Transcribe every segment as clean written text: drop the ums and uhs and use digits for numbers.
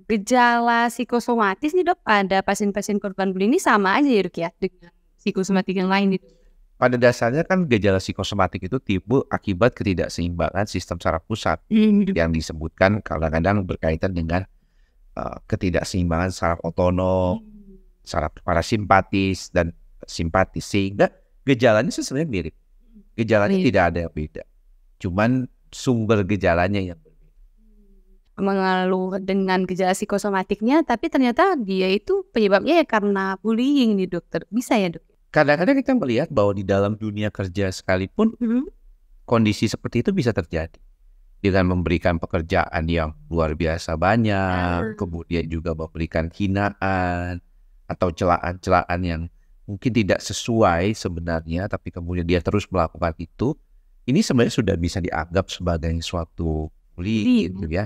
Gejala psikosomatis nih Dok, pada pasien-pasien korban bullying ini sama aja ya Dok ya dengan psikosomatik yang lain gitu? Pada dasarnya kan gejala psikosomatik itu timbul akibat ketidakseimbangan sistem saraf pusat yang disebutkan kadang-kadang berkaitan dengan ketidakseimbangan saraf otonom, saraf parasimpatis dan simpatis, sehingga gejalanya sebenarnya mirip. Gejalanya Mirip. tidak ada yang beda, cuman sumber gejalanya yang berbeda. Mengeluh dengan gejala psikosomatiknya, tapi ternyata dia itu penyebabnya ya karena bullying nih dokter. Bisa ya Dok? Kadang-kadang kita melihat bahwa di dalam dunia kerja sekalipun kondisi seperti itu bisa terjadi. Dengan memberikan pekerjaan yang luar biasa banyak, kemudian juga memberikan hinaan atau celaan-celaan yang mungkin tidak sesuai sebenarnya, tapi kemudian dia terus melakukan itu, ini sebenarnya sudah bisa dianggap sebagai suatu bullying gitu ya.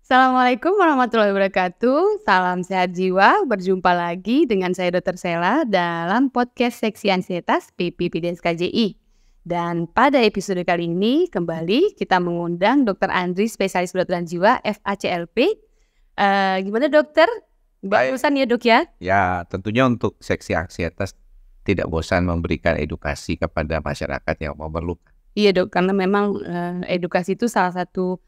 Assalamualaikum warahmatullahi wabarakatuh. Salam sehat jiwa. Berjumpa lagi dengan saya Dr. Sela dalam podcast Seksi Ansietas PPPDS KJI. Dan pada episode kali ini kembali kita mengundang Dr. Andri, spesialis kedokteran jiwa FACLP. Gimana dokter? Bosan ya Dok ya? Ya, tentunya untuk Seksi Ansietas tidak bosan memberikan edukasi kepada masyarakat yang memerlukan. Iya Dok, karena memang edukasi itu salah satu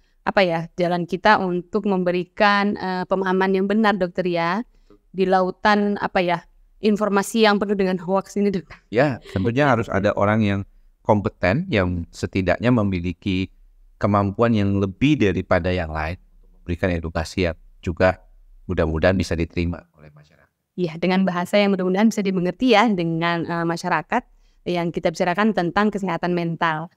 jalan kita untuk memberikan pemahaman yang benar dokter ya di lautan informasi yang penuh dengan hoax ini Dok. Ya, tentunya harus ada orang yang kompeten yang setidaknya memiliki kemampuan yang lebih daripada yang lain untuk memberikan edukasi yang juga mudah-mudahan bisa diterima oleh masyarakat. Iya, dengan bahasa yang mudah-mudahan bisa dimengerti ya dengan masyarakat yang kita bicarakan tentang kesehatan mental.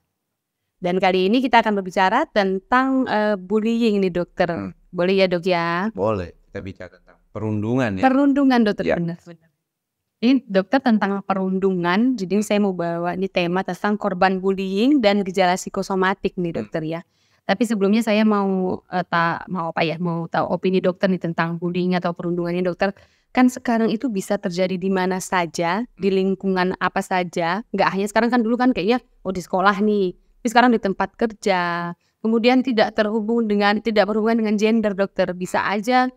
Dan kali ini kita akan berbicara tentang bullying nih dokter. Boleh ya Dok ya? Boleh, kita bicara tentang perundungan ya. Perundungan dokter, Ya. benar. Ini dokter tentang perundungan, jadi saya mau bawa ini tema tentang korban bullying dan gejala psikosomatik nih dokter ya. Tapi sebelumnya saya mau tahu opini dokter nih tentang bullying atau perundungan ini dokter. Kan sekarang itu bisa terjadi di mana saja, di lingkungan apa saja. Nggak hanya sekarang, kan dulu kan kayaknya di sekolah nih. Tapi sekarang di tempat kerja, kemudian tidak berhubungan dengan gender dokter. Bisa aja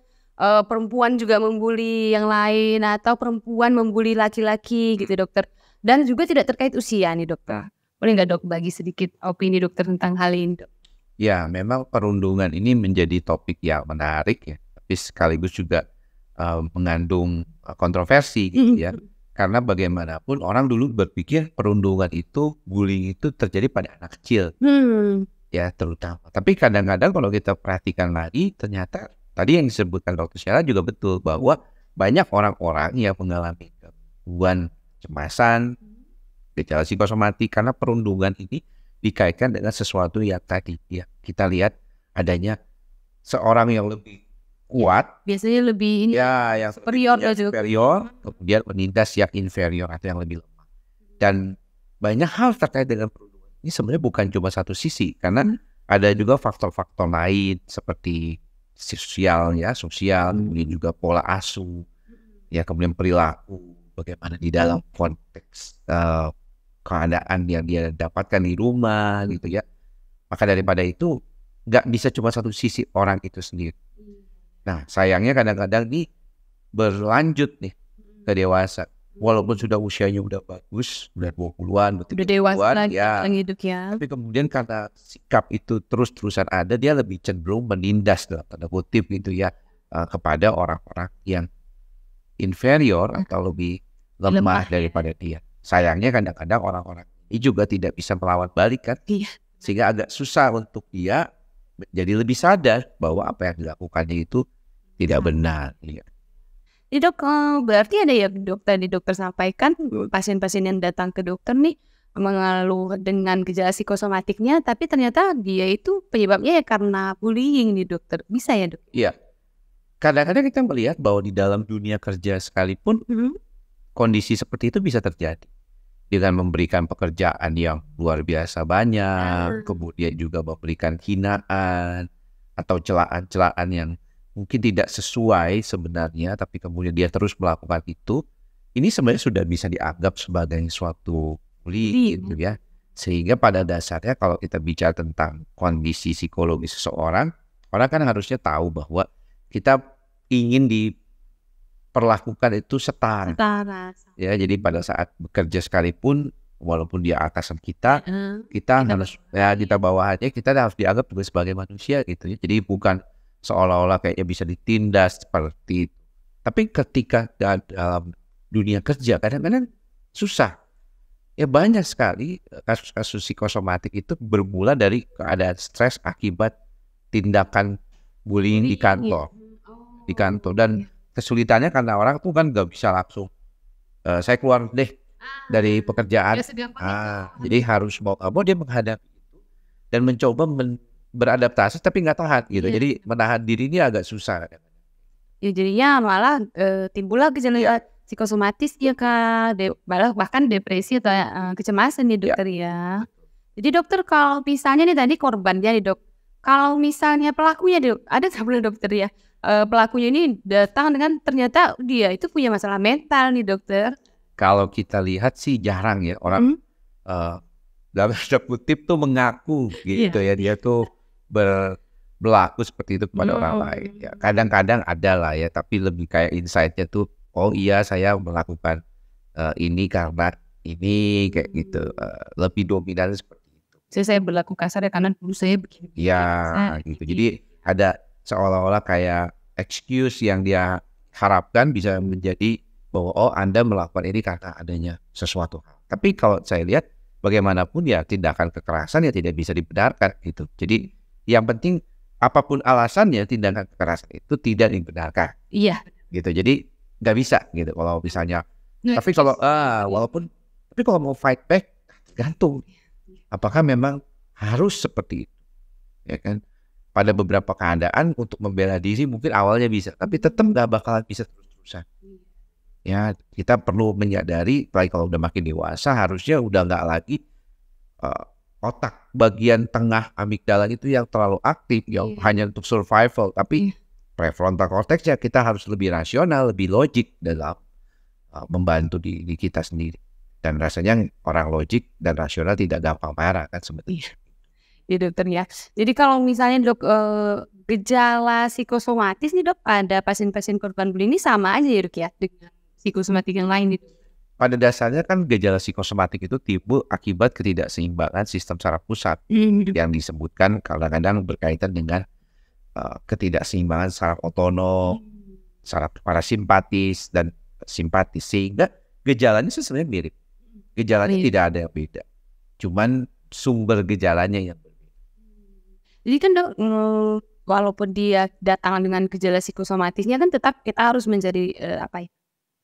perempuan juga membuli yang lain atau perempuan membuli laki-laki gitu dokter. Dan juga tidak terkait usia nih dokter. Boleh nggak Dok bagi sedikit opini dokter tentang hal ini Dok? Ya, memang perundungan ini menjadi topik yang menarik ya, tapi sekaligus juga mengandung kontroversi gitu ya. Karena bagaimanapun orang dulu berpikir perundungan itu, bullying itu terjadi pada anak kecil, ya terutama. Tapi kadang-kadang kalau kita perhatikan lagi, ternyata tadi yang disebutkan Dr. Sheila juga betul bahwa banyak orang-orang yang mengalami gangguan kecemasan, gejala psikosomatik karena perundungan ini dikaitkan dengan sesuatu yang tadi ya kita lihat adanya seorang yang lebih kuat, biasanya lebih ini yang superior, kemudian menindas yang inferior atau yang lebih lemah. Dan banyak hal terkait dengan perundungan ini sebenarnya bukan cuma satu sisi, karena ada juga faktor-faktor lain seperti sosial, kemudian juga pola asuh, ya kemudian perilaku, bagaimana di dalam konteks keadaan yang dia dapatkan di rumah gitu ya. Maka daripada itu nggak bisa cuma satu sisi orang itu sendiri. Nah, sayangnya kadang-kadang nih berlanjut nih ke dewasa. Walaupun sudah usianya udah bagus, udah 20-an, udah dewasa lagi ya. hidup ya. Tapi kemudian karena sikap itu terus-terusan ada, dia lebih cenderung menindas dalam tanda kutip gitu ya kepada orang-orang yang inferior atau lebih lemah daripada dia. Sayangnya kadang-kadang orang-orang ini juga tidak bisa melawan balik kan. Sehingga agak susah untuk dia jadi lebih sadar bahwa apa yang dilakukannya itu tidak benar. Jadi Dok, berarti ada ya dokter sampaikan pasien-pasien yang datang ke dokter nih mengeluh dengan gejala psikosomatiknya, tapi ternyata dia itu penyebabnya ya karena bullying nih dokter. Bisa ya Dok? Iya. Kadang-kadang kita melihat bahwa di dalam dunia kerja sekalipun kondisi seperti itu bisa terjadi. Dengan memberikan pekerjaan yang luar biasa banyak, kemudian juga memberikan hinaan atau celaan-celaan yang mungkin tidak sesuai sebenarnya, tapi kemudian dia terus melakukan itu, ini sebenarnya sudah bisa dianggap sebagai suatu bullying gitu ya. Sehingga pada dasarnya kalau kita bicara tentang kondisi psikologi seseorang, orang kan harusnya tahu bahwa kita ingin diperlakukan itu setara. Setara. Ya, jadi pada saat bekerja sekalipun, walaupun dia atasan kita, kita harus kita bawahannya, kita harus dianggap juga sebagai manusia gitu ya. Jadi bukan seolah-olah kayaknya bisa ditindas seperti itu. Tapi ketika dalam dunia kerja kadang-kadang susah. Ya banyak sekali kasus-kasus psikosomatik itu bermula dari keadaan stres akibat tindakan bullying di kantor. Di kantor. Dan kesulitannya karena orang tuh kan gak bisa langsung saya keluar deh dari pekerjaan. Jadi harus mau dia menghadapi itu dan mencoba beradaptasi tapi nggak tahan gitu. Jadi menahan diri ini agak susah. Ya jadinya malah timbullah gejala psikosomatis ya Kak, bahkan depresi atau kecemasan nih dokter ya. Jadi dokter kalau misalnya nih tadi korbannya nih dok, kalau misalnya pelakunya dok, ada nggak dokter ya? Pelakunya ini datang dengan ternyata dia itu punya masalah mental nih dokter. Kalau kita lihat sih jarang ya orang dalam tanda kutip tuh mengaku gitu ya, dia tuh berlaku seperti itu kepada orang lain. Ya, kadang-kadang ada lah ya, tapi lebih kayak insight-nya tuh, oh iya saya melakukan ini karena ini kayak gitu, lebih dominan seperti itu. Saya berlaku kasar ya karena dulu saya begini. Ya gitu. Jadi ada seolah-olah kayak excuse yang dia harapkan bisa menjadi bahwa oh Anda melakukan ini karena adanya sesuatu hal. Tapi kalau saya lihat bagaimanapun ya tindakan kekerasan ya tidak bisa dibenarkan gitu. Jadi yang penting apapun alasannya tindakan kekerasan itu tidak dibenarkan. Iya. Gitu. Jadi nggak bisa gitu kalau misalnya. Tapi kalau tapi kalau mau fight back tergantung. Apakah memang harus seperti itu? Ya kan? Pada beberapa keadaan untuk membela diri mungkin awalnya bisa, tapi tetap nggak bakalan bisa terus-terusan. Ya kita perlu menyadari, apalagi kalau udah makin dewasa harusnya udah nggak lagi otak bagian tengah amigdala itu yang terlalu aktif, yang hanya untuk survival, tapi prefrontal cortex ya kita harus lebih rasional, lebih logik dalam membantu diri kita sendiri. Dan rasanya orang logik dan rasional tidak gampang marah kan sebetulnya. Ya dokter ya. Jadi kalau misalnya dok gejala psikosomatis nih dok, ada pasien-pasien korban bullying ini sama aja ya dok ya dengan psikosomatik yang lain gitu. Pada dasarnya kan gejala psikosomatik itu timbul akibat ketidakseimbangan sistem saraf pusat yang disebutkan kadang-kadang berkaitan dengan ketidakseimbangan saraf otonom, saraf parasimpatis dan simpatis, sehingga gejalanya sebenarnya mirip. Gejalanya tidak ada yang beda, cuman sumber gejalanya yang berbeda. Jadi kan dok, walaupun dia datang dengan gejala psikosomatisnya kan tetap kita harus mencari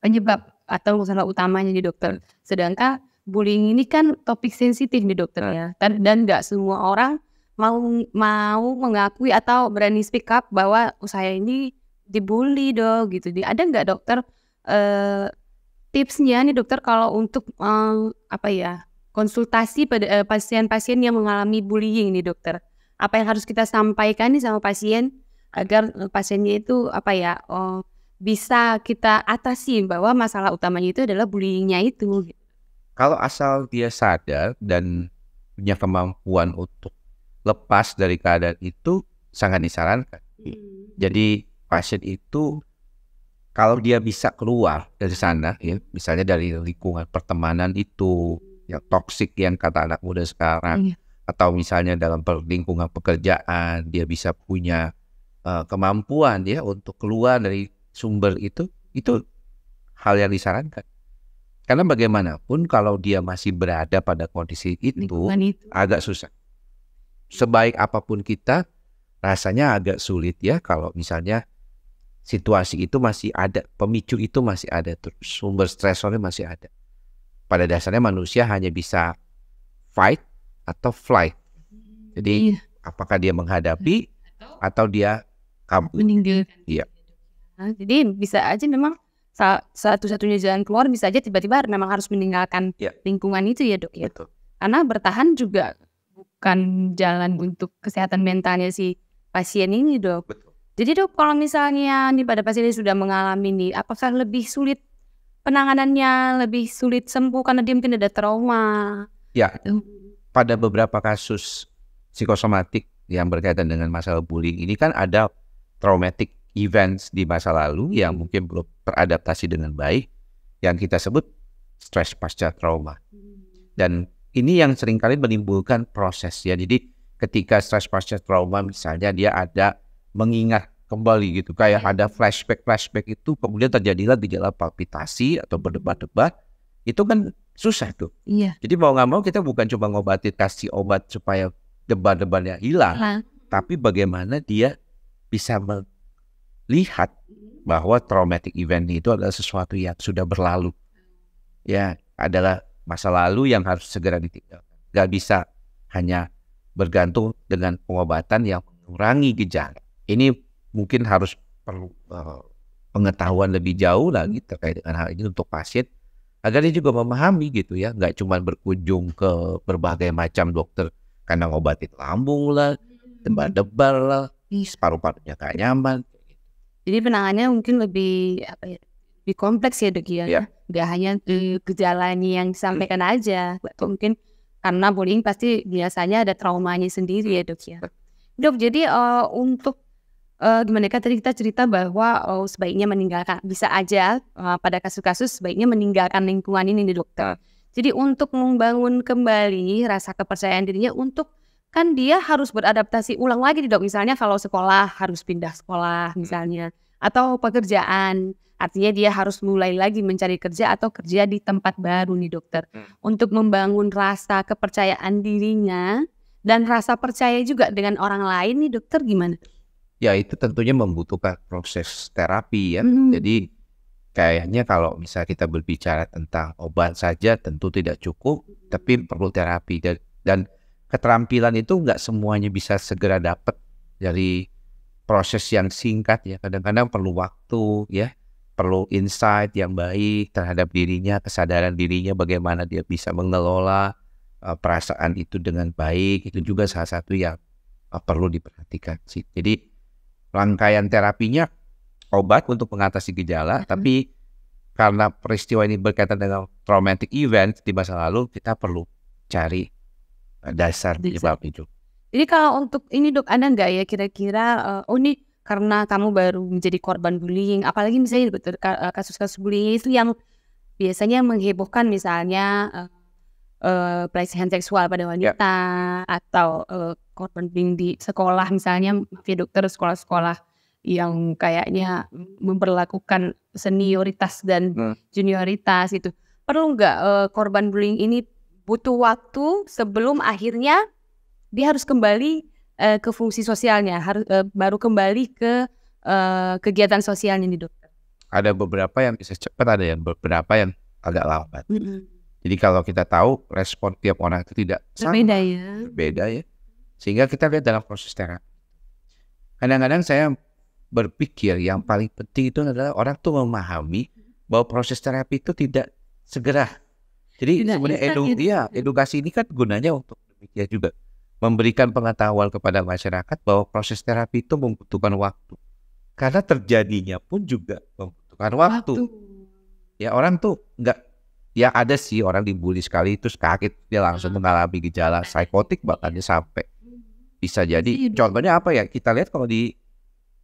penyebab atau masalah utamanya nih dokter. Sedangkan bullying ini kan topik sensitif nih dokter ya, dan nggak semua orang mau mengakui atau berani speak up bahwa saya ini dibully dok gitu. Ada nggak dokter tipsnya nih dokter kalau untuk konsultasi pada pasien-pasien yang mengalami bullying nih dokter? Apa yang harus kita sampaikan nih sama pasien agar pasiennya itu bisa kita atasi bahwa masalah utamanya itu adalah bullyingnya itu. Kalau asal dia sadar dan punya kemampuan untuk lepas dari keadaan itu sangat disarankan. Jadi pasien itu kalau dia bisa keluar dari sana ya, misalnya dari lingkungan pertemanan itu yang toksik yang kata anak muda sekarang, atau misalnya dalam lingkungan pekerjaan dia bisa punya kemampuan ya untuk keluar dari sumber itu hal yang disarankan. Karena bagaimanapun kalau dia masih berada pada kondisi itu agak susah. Sebaik apapun kita, rasanya agak sulit ya kalau misalnya situasi itu masih ada, pemicu itu masih ada, terus sumber stresornya masih ada. Pada dasarnya manusia hanya bisa fight atau flight. Jadi apakah dia menghadapi atau dia kabur? Meninggalkan. Iya. Jadi bisa aja memang satu-satunya jalan keluar bisa aja tiba-tiba memang harus meninggalkan lingkungan itu ya dok ya. Betul. Karena bertahan juga bukan jalan untuk kesehatan mentalnya si pasien ini dok. Betul. Jadi dok kalau misalnya nih pada pasien ini sudah mengalami nih, apakah lebih sulit penanganannya, lebih sulit sembuh karena dia mungkin ada trauma? Ya, pada beberapa kasus psikosomatik yang berkaitan dengan masalah bullying ini kan ada traumatic events di masa lalu yang mungkin belum teradaptasi dengan baik, yang kita sebut stres pasca trauma. Dan ini yang seringkali menimbulkan proses ya. Jadi ketika stres pasca trauma misalnya dia ada mengingat kembali gitu, kayak ada flashback itu, kemudian terjadilah gejala palpitasi atau berdebar-debar, itu kan susah tuh. Iya. Jadi mau nggak mau kita bukan cuma ngobatin, kasih obat supaya debar-debarnya hilang, tapi bagaimana dia bisa melihat bahwa traumatic event itu adalah sesuatu yang sudah berlalu, ya adalah masa lalu yang harus segera ditinggalkan. Gak bisa hanya bergantung dengan pengobatan yang mengurangi gejala. Ini mungkin harus perlu pengetahuan lebih jauh lagi terkait dengan hal ini untuk pasien, agar dia juga memahami gitu ya, nggak cuma berkunjung ke berbagai macam dokter karena ngobatin lambung lah, debar-debar lah, paru-parunya gak nyaman. Jadi penanganannya mungkin lebih lebih kompleks ya dok ya. Nggak hanya gejalanya yang disampaikan aja. Mungkin karena bullying pasti biasanya ada traumanya sendiri ya dok ya. Dok, jadi untuk gimana kan tadi kita cerita bahwa sebaiknya meninggalkan, bisa aja pada kasus-kasus sebaiknya meninggalkan lingkungan ini nih dokter. Jadi untuk membangun kembali rasa kepercayaan dirinya, untuk kan dia harus beradaptasi ulang lagi nih dok. Misalnya kalau sekolah harus pindah sekolah misalnya, atau pekerjaan, artinya dia harus mulai lagi mencari kerja atau kerja di tempat baru nih dokter. Untuk membangun rasa kepercayaan dirinya dan rasa percaya juga dengan orang lain nih dokter, gimana? Ya itu tentunya membutuhkan proses terapi ya. Jadi kayaknya kalau misalnya kita berbicara tentang obat saja tentu tidak cukup, tapi perlu terapi. Dan keterampilan itu nggak semuanya bisa segera dapat dari proses yang singkat ya. Kadang-kadang perlu waktu ya, perlu insight yang baik terhadap dirinya, kesadaran dirinya, bagaimana dia bisa mengelola perasaan itu dengan baik. Itu juga salah satu yang perlu diperhatikan sih. Jadi rangkaian terapinya obat untuk mengatasi gejala, tapi karena peristiwa ini berkaitan dengan traumatic event di masa lalu, kita perlu cari dasar penyebab itu. Jadi kalau untuk ini dok, ada nggak ya kira-kira ini karena kamu baru menjadi korban bullying, apalagi misalnya kasus-kasus bullying itu yang biasanya menghebohkan, misalnya pelecehan seksual pada wanita atau korban bullying di sekolah misalnya, ya dokter, sekolah-sekolah yang kayaknya memperlakukan senioritas dan junioritas itu. Perlu nggak korban bullying ini butuh waktu sebelum akhirnya dia harus kembali ke fungsi sosialnya, harus baru kembali ke kegiatan sosialnya nih dokter? Ada beberapa yang bisa cepat, ada yang beberapa yang agak lambat. Jadi kalau kita tahu respon tiap orang itu tidak sama, berbeda ya. Sehingga kita lihat dalam proses terapi. Kadang-kadang saya berpikir yang paling penting itu adalah orang tuh memahami bahwa proses terapi itu tidak segera. Jadi sebenarnya edukasi ini kan gunanya untuk demikian juga, memberikan pengetahuan kepada masyarakat bahwa proses terapi itu membutuhkan waktu. Karena terjadinya pun juga membutuhkan waktu. Ya orang tuh nggak, ya ada sih orang dibully sekali terus kaget dia langsung mengalami gejala psikotik, bahkan dia sampai bisa jadi. Contohnya apa ya, kita lihat kalau di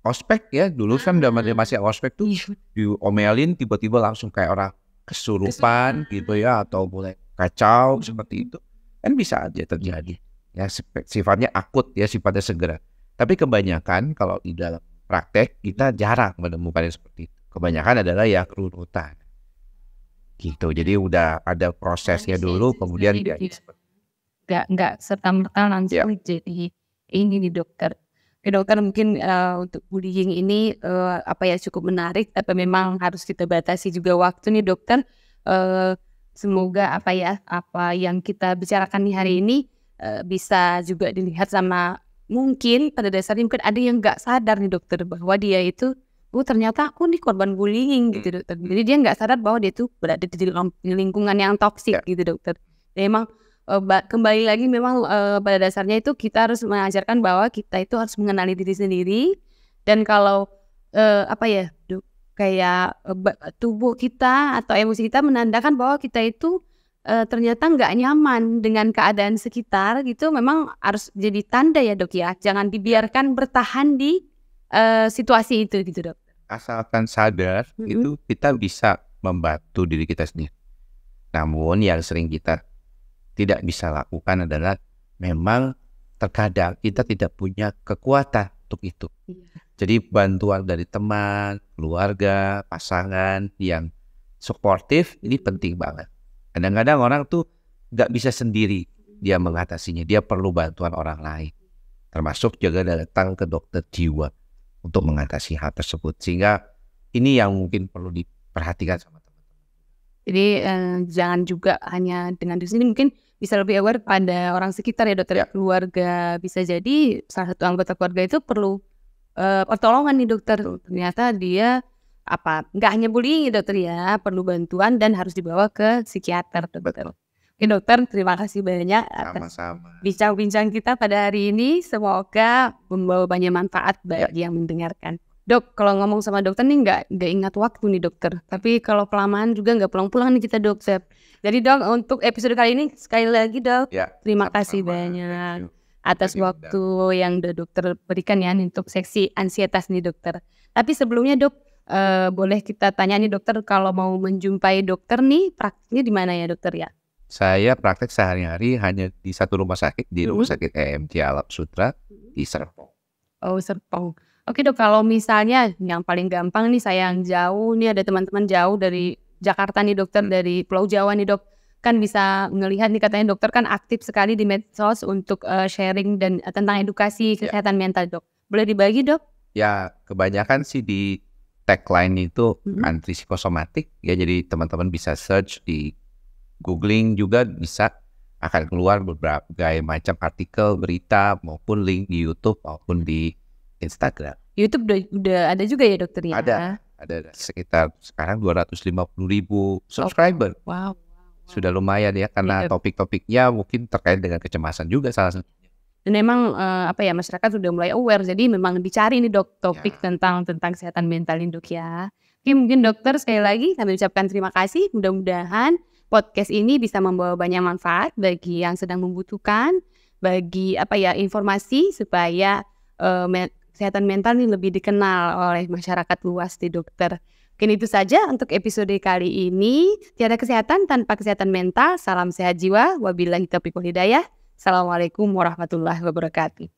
ospek ya, dulu kan masih ospek tuh diomelin tiba-tiba langsung kayak orang kesurupan gitu ya, atau mulai kacau seperti itu, kan bisa aja terjadi ya, sifatnya akut ya, sifatnya segera. Tapi kebanyakan kalau di dalam praktek kita jarang menemukan yang seperti itu. Kebanyakan adalah ya runutan gitu. Jadi udah ada prosesnya dulu, kemudian dia nggak serta-merta langsung jadi ini nih dokter. Oke dokter, mungkin untuk bullying ini cukup menarik, tapi memang harus kita batasi juga waktu nih dokter. Semoga apa yang kita bicarakan di hari ini bisa juga dilihat sama, mungkin pada dasarnya mungkin ada yang nggak sadar nih dokter bahwa dia itu ternyata aku nih korban bullying gitu dokter. Jadi dia nggak sadar bahwa dia tuh berada di lingkungan yang toksik gitu dokter. Dan memang kembali lagi memang pada dasarnya itu kita harus mengajarkan bahwa kita itu harus mengenali diri sendiri. Dan kalau kayak tubuh kita atau emosi kita menandakan bahwa kita itu ternyata nggak nyaman dengan keadaan sekitar gitu, memang harus jadi tanda ya Dok ya, jangan dibiarkan bertahan di situasi itu gitu Dok. Asalkan sadar itu kita bisa membantu diri kita sendiri. Namun yang sering kita tidak bisa lakukan adalah memang terkadang kita tidak punya kekuatan untuk itu. Jadi bantuan dari teman, keluarga, pasangan yang suportif ini penting banget. Kadang-kadang orang tuh nggak bisa sendiri dia mengatasinya, dia perlu bantuan orang lain. Termasuk juga datang ke dokter jiwa untuk mengatasi hal tersebut. Sehingga ini yang mungkin perlu diperhatikan sama teman-teman. Jadi jangan juga hanya dengan di sini, mungkin bisa lebih aware pada orang sekitar ya dokter, keluarga. Bisa jadi salah satu anggota keluarga itu perlu pertolongan nih dokter. Ternyata dia nggak hanya bullying ya dokter ya, perlu bantuan dan harus dibawa ke psikiater dokter. Oke dokter, terima kasih banyak atas bincang-bincang kita pada hari ini. Semoga membawa banyak manfaat bagi yang mendengarkan. Dok, kalau ngomong sama dokter nih nggak ingat waktu nih dokter. Tapi kalau kelamaan juga nggak pulang-pulang nih kita dokter. Jadi dok, untuk episode kali ini sekali lagi dok, terima kasih banyak atas waktu yang dokter berikan ya untuk seksi ansietas nih dokter. Tapi sebelumnya dok, boleh kita tanya nih dokter, kalau mau menjumpai dokter nih praktiknya di mana ya dokter ya? Saya praktek sehari-hari hanya di satu rumah sakit, di Rumah Sakit EMC Alam Sutra di Serpong. Oh Serpong. Oke dok, kalau misalnya yang paling gampang nih, saya yang jauh nih, ada teman-teman jauh dari Jakarta nih dokter, dari Pulau Jawa nih dok, kan bisa ngelihat nih katanya dokter kan aktif sekali di medsos untuk sharing dan tentang edukasi kesehatan mental dok. Boleh dibagi dok? Ya kebanyakan sih di tagline itu anti psikosomatik ya, jadi teman-teman bisa search di googling juga bisa akan keluar berbagai macam artikel, berita maupun link di YouTube maupun di Instagram. YouTube udah ada juga ya dokter ya? Ada sekitar sekarang 250.000 subscriber. Wow. Sudah lumayan ya, karena topik-topiknya mungkin terkait dengan kecemasan juga salah satunya. Dan memang masyarakat sudah mulai aware, jadi memang dicari nih dok topik tentang kesehatan mental ini dok ya. Oke, mungkin dokter sekali lagi kami ucapkan terima kasih. Mudah-mudahan podcast ini bisa membawa banyak manfaat bagi yang sedang membutuhkan, bagi informasi supaya kesehatan mental ini lebih dikenal oleh masyarakat luas di dokter. Mungkin itu saja untuk episode kali ini. Tiada kesehatan tanpa kesehatan mental. Salam sehat jiwa. Wabillahi taufiq wal hidayah. Assalamualaikum warahmatullahi wabarakatuh.